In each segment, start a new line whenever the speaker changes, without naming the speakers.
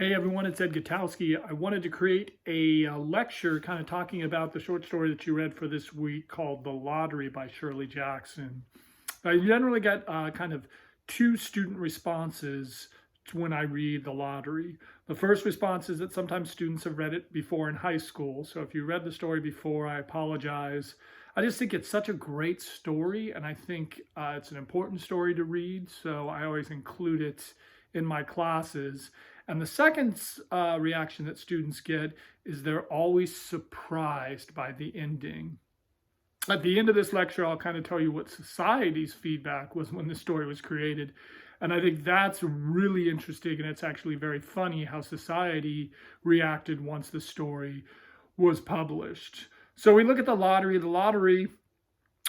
Hey everyone, it's Ed Gutowski. I wanted to create a lecture kind of talking about the short story that you read for this week called The Lottery by Shirley Jackson. I generally get kind of two student responses to when I read The Lottery. The first response is that sometimes students have read it before in high school. So if you read the story before, I apologize. I just think it's such a great story, and I think it's an important story to read. So I always include it in my classes. And the second reaction that students get is they're always surprised by the ending. At the end of this lecture, I'll kind of tell you what society's feedback was when the story was created. And I think that's really interesting, and it's actually very funny how society reacted once the story was published. So we look at the lottery.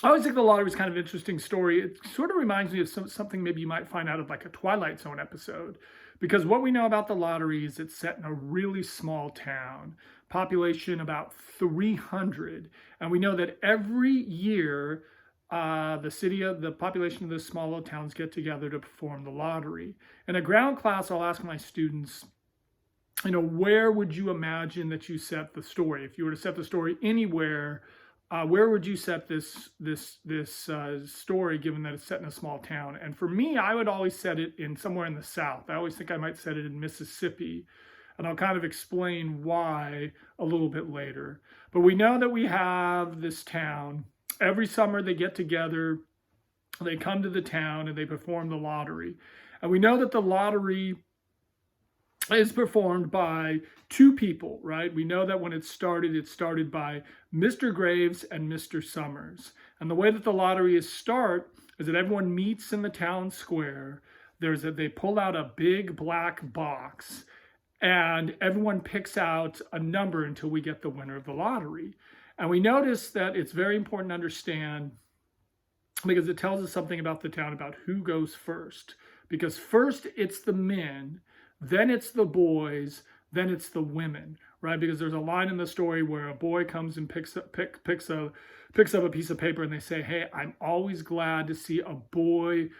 I always think the lottery is kind of an interesting story. It sort of reminds me of something maybe you might find out of like a Twilight Zone episode. Because what we know about the lottery is it's set in a really small town, population about 300. And we know that every year, the population of the small little towns get together to perform the lottery. In a ground class, I'll ask my students, where would you imagine that you set the story? If you were to set the story anywhere, where would you set this story, given that it's set in a small town? And for me, I would always set it in somewhere in the South. I always think I might set it in Mississippi, and I'll kind of explain why a little bit later. But we know that we have this town. Every summer they get together, they come to the town, and they perform the lottery. And we know that the lottery is performed by two people, right? We know that when it started by Mr. Graves and Mr. Summers. And the way that the lottery is that everyone meets in the town square. They pull out a big black box, and everyone picks out a number until we get the winner of the lottery. And we notice that it's very important to understand, because it tells us something about the town, about who goes first. Because first it's the men, then it's the boys, then it's the women, right? Because there's a line in the story where a boy comes and picks up a piece of paper, and they say, "Hey, I'm always glad to see a boy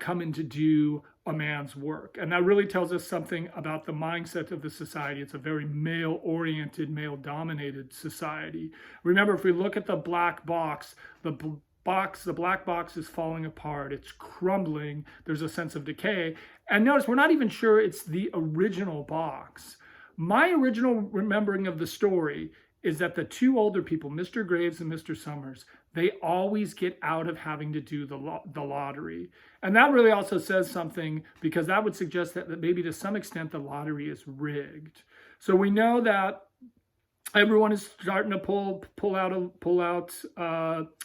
coming to do a man's work." And that really tells us something about the mindset of the society. It's a very male-oriented, male-dominated society. Remember, if we look at the black box, the black box is falling apart. It's crumbling. There's a sense of decay. And notice, we're not even sure it's the original box. My original remembering of the story is that the two older people, Mr. Graves and Mr. Summers, they always get out of having to do the lottery. And that really also says something, because that would suggest that maybe to some extent the lottery is rigged. So we know that everyone is starting to pull out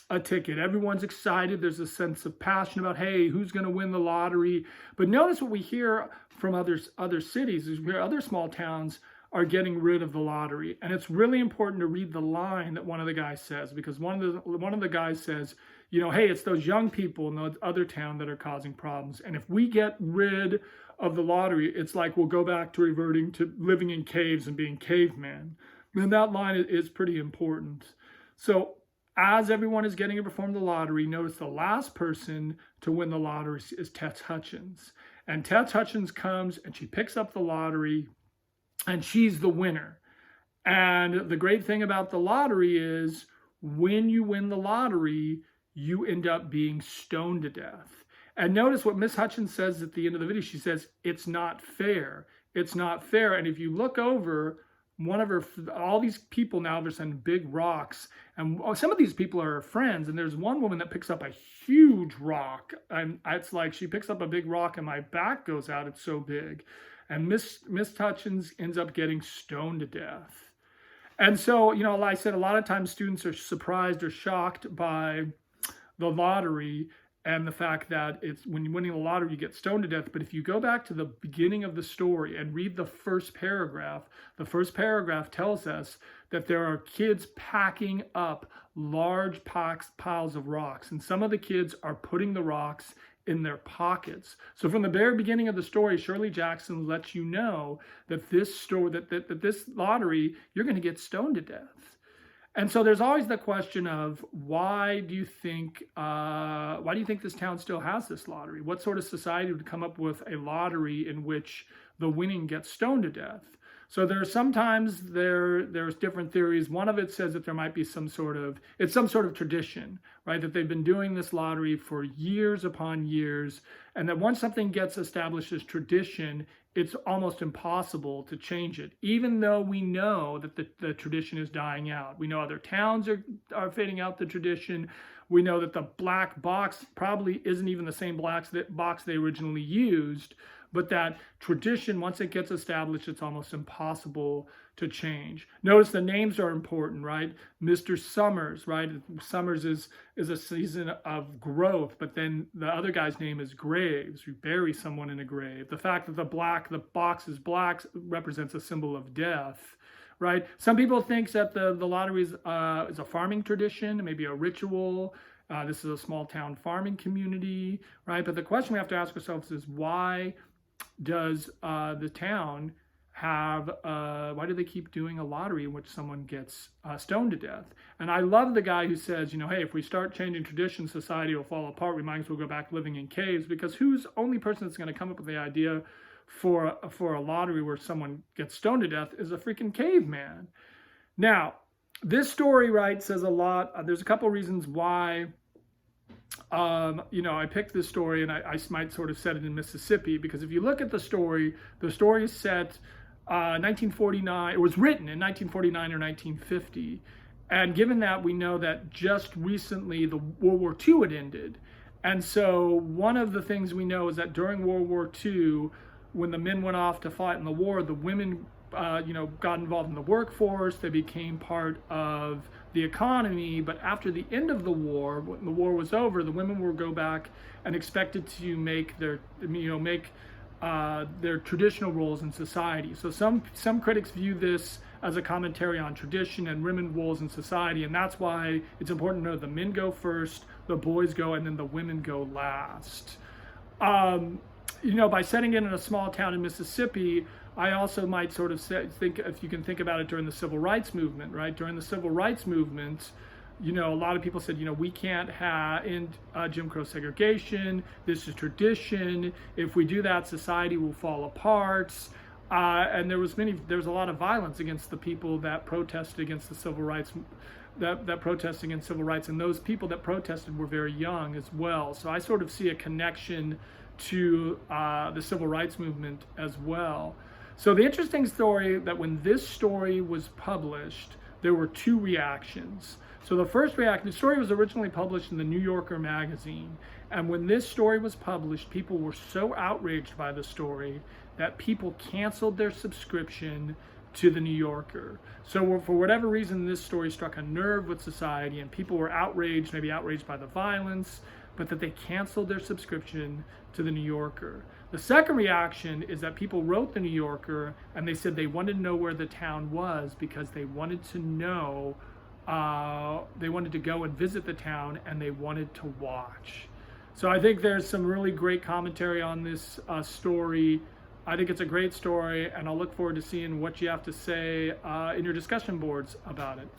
a ticket. Everyone's excited. There's a sense of passion about, hey, who's going to win the lottery? But notice what we hear from other cities is where other small towns are getting rid of the lottery. And it's really important to read the line that one of the guys says, because one of the guys says, hey, it's those young people in the other town that are causing problems. And if we get rid of the lottery, it's like we'll go back to reverting to living in caves and being cavemen. And that line is pretty important. So as everyone is getting to perform the lottery, notice the last person to win the lottery is Tess Hutchins. And Tess Hutchins comes and she picks up the lottery, and she's the winner. And the great thing about the lottery is when you win the lottery, you end up being stoned to death. And notice what Miss Hutchins says at the end of the video. She says, "It's not fair. It's not fair." And if you look over, all these people now, they're sending big rocks, and some of these people are her friends, and there's one woman that picks up a huge rock, and it's like she picks up a big rock and my back goes out, it's so big. And Miss Hutchins ends up getting stoned to death. And so, like I said, a lot of times students are surprised or shocked by the lottery and the fact that it's when you're winning the lottery, you get stoned to death. But if you go back to the beginning of the story and read the first paragraph tells us that there are kids packing up large piles of rocks. And some of the kids are putting the rocks in their pockets. So from the very beginning of the story, Shirley Jackson lets you know that this lottery, you're going to get stoned to death. And so there's always the question of why do you think this town still has this lottery? What sort of society would come up with a lottery in which the winning gets stoned to death. So there's different theories. One of it says that there might be some sort of tradition, right? That they've been doing this lottery for years upon years, and that once something gets established as tradition, it's almost impossible to change it, even though we know that the tradition is dying out. We know other towns are fading out the tradition. We know that the black box probably isn't even the same box they originally used, but that tradition, once it gets established, it's almost impossible to change. Notice the names are important, right? Mr. Summers, right? Summers is a season of growth, but then the other guy's name is Graves. You bury someone in a grave. The fact that the box is black represents a symbol of death, right? Some people think that the lottery is a farming tradition, maybe a ritual. This is a small town farming community, right? But the question we have to ask ourselves is, why does the town why do they keep doing a lottery in which someone gets stoned to death? And I love the guy who says, hey, if we start changing traditions, society will fall apart. We might as well go back living in caves, because who's only person that's going to come up with the idea for a lottery where someone gets stoned to death is a freaking caveman. Now, this story, right, says a lot. There's a couple reasons why I picked this story, and I might sort of set it in Mississippi, because if you look at the story is set 1949. It was written in 1949 or 1950, and given that we know that just recently the World War II had ended, and so one of the things we know is that during World War II, when the men went off to fight in the war, the women got involved in the workforce. They became part of the economy. But after the end of the war, when the war was over, the women would go back and expected to make their traditional roles in society. So some critics view this as a commentary on tradition and women roles in society, and that's why it's important to know the men go first, the boys go, and then the women go last. By setting it in a small town in Mississippi, I also might sort of think, if you can think about it during the Civil Rights Movement, right? During the Civil Rights Movement, a lot of people said, we can't end Jim Crow segregation. This is tradition. If we do that, society will fall apart. And there was a lot of violence against the people that protested against the civil rights, that protested against civil rights, and those people that protested were very young as well. So I sort of see a connection to the civil rights movement as well. So the interesting story that when this story was published, there were two reactions. So the first reaction, the story was originally published in the New Yorker magazine. And when this story was published, people were so outraged by the story that people canceled their subscription to the New Yorker. So for whatever reason, this story struck a nerve with society, and people were outraged, maybe outraged by the violence, but that they canceled their subscription to the New Yorker. The second reaction is that people wrote the New Yorker and they said they wanted to know where the town was, because they wanted to know, they wanted to go and visit the town, and they wanted to watch. So I think there's some really great commentary on this story. I think it's a great story, and I'll look forward to seeing what you have to say in your discussion boards about it.